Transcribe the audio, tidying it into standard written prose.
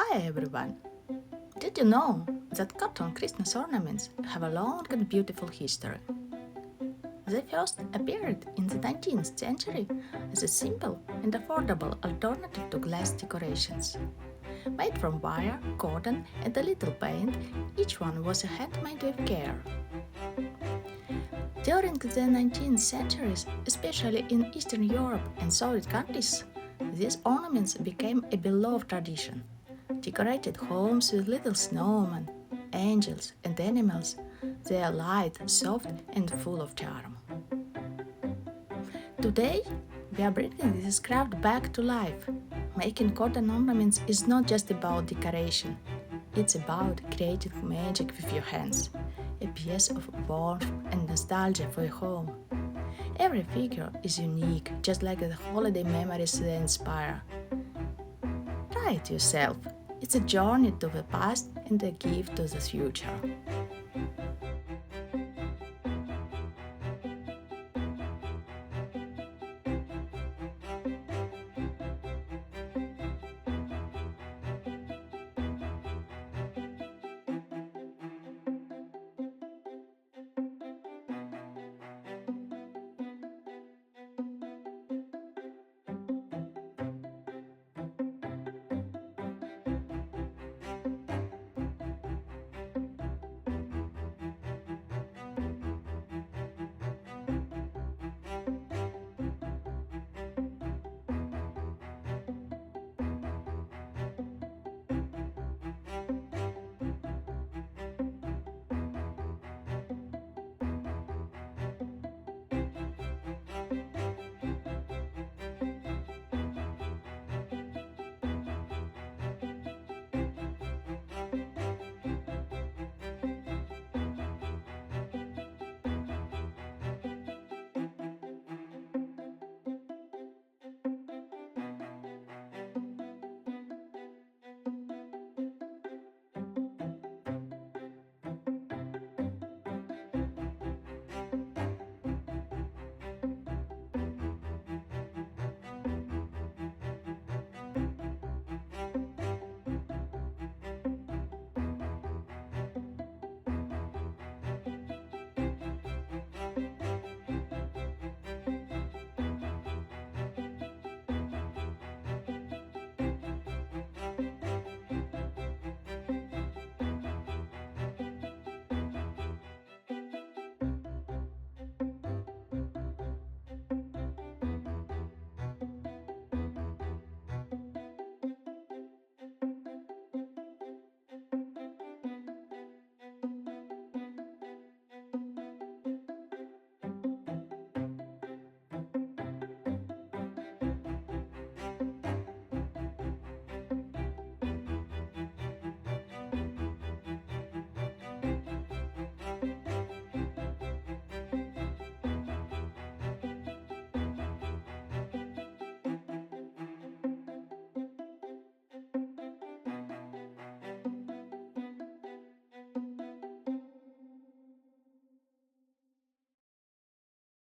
Hi everyone! Did you know that cotton Christmas ornaments have a long and beautiful history? They first appeared in the 19th century as a simple and affordable alternative to glass decorations. Made from wire, cotton, and a little paint, each one was handmade with care. During the 19th centuries, especially in Eastern Europe and Soviet countries, these ornaments became a beloved tradition. Decorated homes with little snowmen, angels, and animals, they are light, soft, and full of charm. Today, we are bringing this craft back to life. Making cotton ornaments is not just about decoration, it's about creating magic with your hands, a piece of warmth and nostalgia for your home. Every figure is unique, just like the holiday memories they inspire. Try it yourself. It's a journey to the past and a gift to the future.